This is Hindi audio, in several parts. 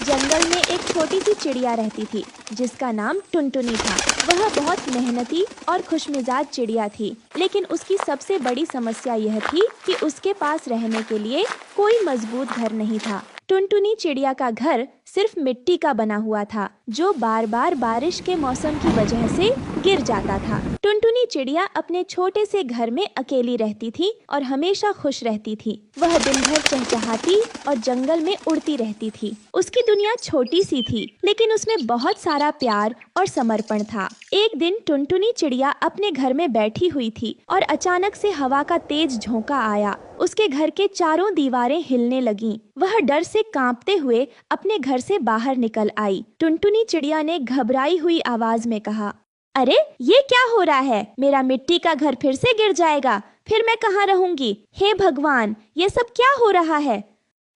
जंगल में एक छोटी सी चिड़िया रहती थी जिसका नाम टुनटुनी था। वह बहुत मेहनती और खुशमिजाज चिड़िया थी, लेकिन उसकी सबसे बड़ी समस्या यह थी कि उसके पास रहने के लिए कोई मजबूत घर नहीं था। टुनटुनी चिड़िया का घर सिर्फ मिट्टी का बना हुआ था, जो बार बार बारिश के मौसम की वजह से गिर जाता था। टुनटुनी चिड़िया अपने छोटे से घर में अकेली रहती थी और हमेशा खुश रहती थी। वह दिन भर चहचहाती और जंगल में उड़ती रहती थी। उसकी दुनिया छोटी सी थी, लेकिन उसमें बहुत सारा प्यार और समर्पण था। एक दिन टुनटुनी चिड़िया अपने घर में बैठी हुई थी और अचानक से हवा का तेज झोंका आया। उसके घर के चारों दीवारें हिलने लगीं। वह डर से कांपते हुए अपने घर से बाहर निकल आई। टुनटुनी चिड़िया ने घबराई हुई आवाज में कहा, अरे ये क्या हो रहा है? मेरा मिट्टी का घर फिर से गिर जाएगा, फिर मैं कहाँ रहूंगी? हे भगवान, ये सब क्या हो रहा है?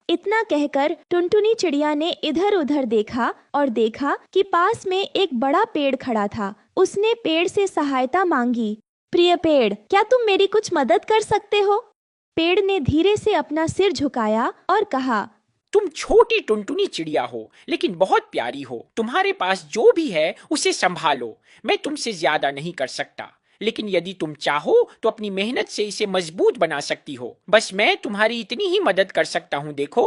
इतना कहकर टुनटुनी चिड़िया ने इधर उधर देखा और देखा कि पास में एक बड़ा पेड़ खड़ा था। उसने पेड़ से सहायता मांगी। प्रिय पेड़, क्या तुम मेरी कुछ मदद कर सकते हो? पेड़ ने धीरे से अपना सिर झुकाया और कहा, तुम छोटी टुनटुनी चिड़िया हो, लेकिन बहुत प्यारी हो। तुम्हारे पास जो भी है उसे संभालो। मैं तुमसे ज्यादा नहीं कर सकता, लेकिन यदि तुम चाहो तो अपनी मेहनत से इसे मजबूत बना सकती हो। बस मैं तुम्हारी इतनी ही मदद कर सकता हूँ। देखो,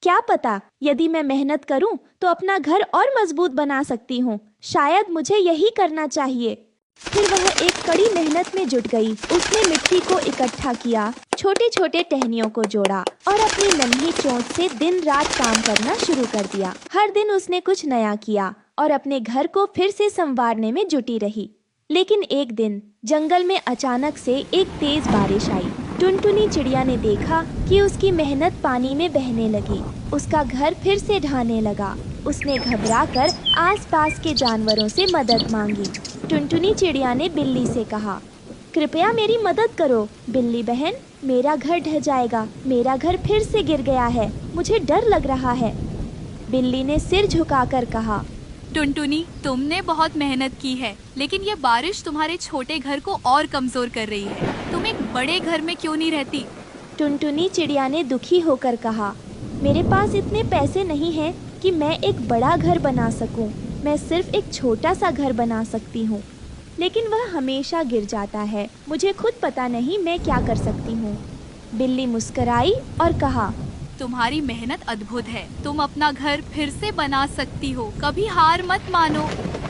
क्या पता, यदि मैं मेहनत करूं तो अपना घर और मजबूत बना सकती हूँ। शायद मुझे यही करना चाहिए। फिर वह एक कड़ी मेहनत में जुट गई। उसने मिट्टी को इकट्ठा किया, छोटे छोटे टहनियों को जोड़ा और अपनी नन्ही चोंच से दिन रात काम करना शुरू कर दिया। हर दिन उसने कुछ नया किया और अपने घर को फिर से संवारने में जुटी रही। लेकिन एक दिन जंगल में अचानक से एक तेज बारिश आई। टुनटुनी चिड़िया ने देखा कि उसकी मेहनत पानी में बहने लगी। उसका घर फिर से ढहने लगा। उसने घबराकर आसपास के जानवरों से मदद मांगी। टुनटुनी चिड़िया ने बिल्ली से कहा, कृपया मेरी मदद करो। बिल्ली बहन, मेरा घर ढह जाएगा। मेरा घर फिर से गिर गया है। मुझे डर लग रहा है। बिल्ली ने सिर झुकाकर कहा, टुनटुनी, तुमने बहुत मेहनत की है, लेकिन ये बारिश तुम्हारे छोटे घर को और कमजोर कर रही है। तुम एक बड़े घर में क्यों नहीं रहती? टुनटुनी चिड़िया ने दुखी होकर कहा, मेरे पास इतने पैसे नहीं हैं कि मैं एक बड़ा घर बना सकूं। मैं सिर्फ एक छोटा सा घर बना सकती हूँ, लेकिन वह हमेशा गिर जाता है। मुझे खुद पता नहीं मैं क्या कर सकती हूँ। बिल्ली मुस्कुराई और कहा, तुम्हारी मेहनत अद्भुत है। तुम अपना घर फिर से बना सकती हो। कभी हार मत मानो।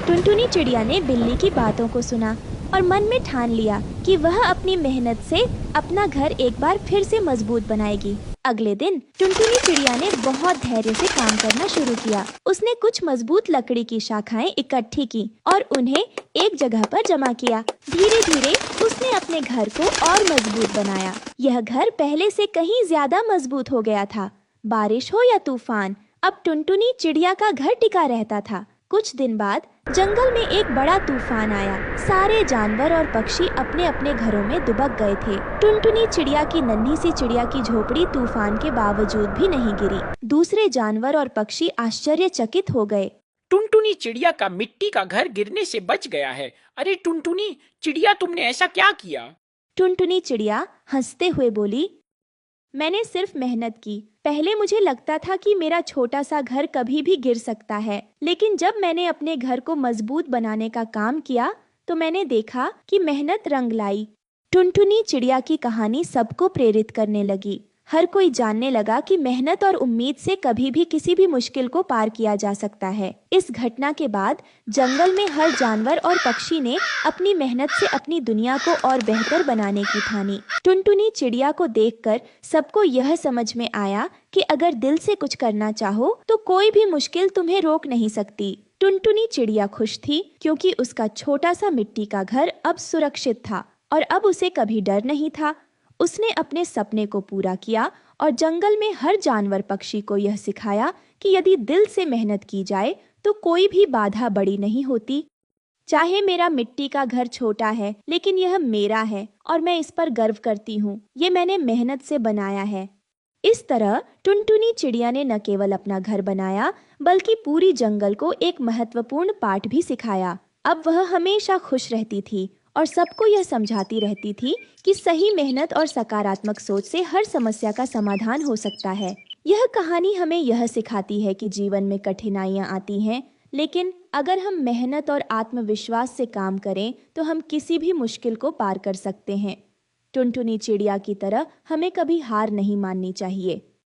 टुनटुनी चिड़िया ने बिल्ली की बातों को सुना और मन में ठान लिया कि वह अपनी मेहनत से अपना घर एक बार फिर से मजबूत बनाएगी। अगले दिन टुनटुनी चिड़िया ने बहुत धैर्य से काम करना शुरू किया। उसने कुछ मजबूत लकड़ी की शाखाएं इकट्ठी की और उन्हें एक जगह पर जमा किया। धीरे धीरे उसने अपने घर को और मजबूत बनाया। यह घर पहले से कहीं ज्यादा मजबूत हो गया था। बारिश हो या तूफान, अब टुनटुनी चिड़िया का घर टिका रहता था। कुछ दिन बाद जंगल में एक बड़ा तूफान आया। सारे जानवर और पक्षी अपने अपने घरों में दुबक गए थे। टुनटुनी चिड़िया की नन्ही सी चिड़िया की झोपड़ी तूफान के बावजूद भी नहीं गिरी। दूसरे जानवर और पक्षी आश्चर्यचकित हो गए। टुनटुनी चिड़िया का मिट्टी का घर गिरने से बच गया है। अरे टुनटुनी चिड़िया, तुमने ऐसा क्या किया? टुनटुनी चिड़िया हंसते हुए बोली, मैंने सिर्फ मेहनत की। पहले मुझे लगता था कि मेरा छोटा सा घर कभी भी गिर सकता है, लेकिन जब मैंने अपने घर को मजबूत बनाने का काम किया तो मैंने देखा कि मेहनत रंग लाई। टुनटुनी चिड़िया की कहानी सबको प्रेरित करने लगी। हर कोई जानने लगा कि मेहनत और उम्मीद से कभी भी किसी भी मुश्किल को पार किया जा सकता है। इस घटना के बाद जंगल में हर जानवर और पक्षी ने अपनी मेहनत से अपनी दुनिया को और बेहतर बनाने की ठानी। टुनटुनी चिड़िया को देखकर सबको यह समझ में आया कि अगर दिल से कुछ करना चाहो तो कोई भी मुश्किल तुम्हें रोक नहीं सकती। टुनटुनी चिड़िया खुश थी क्योंकि उसका छोटा सा मिट्टी का घर अब सुरक्षित था और अब उसे कभी डर नहीं था। उसने अपने सपने को पूरा किया और जंगल में हर जानवर पक्षी को यह सिखाया कि यदि दिल से मेहनत की जाए तो कोई भी बाधा बड़ी नहीं होती। चाहे मेरा मिट्टी का घर छोटा है, लेकिन यह मेरा है और मैं इस पर गर्व करती हूँ। ये मैंने मेहनत से बनाया है। इस तरह टुनटुनी चिड़िया ने न केवल अपना घर बनाया, बल्कि पूरी जंगल को एक महत्वपूर्ण पाठ भी सिखाया। अब वह हमेशा खुश रहती थी और सबको यह समझाती रहती थी कि सही मेहनत और सकारात्मक सोच से हर समस्या का समाधान हो सकता है। यह कहानी हमें यह सिखाती है कि जीवन में कठिनाइयाँ आती हैं, लेकिन अगर हम मेहनत और आत्मविश्वास से काम करें तो हम किसी भी मुश्किल को पार कर सकते हैं। टुनटुनी चिड़िया की तरह हमें कभी हार नहीं माननी चाहिए।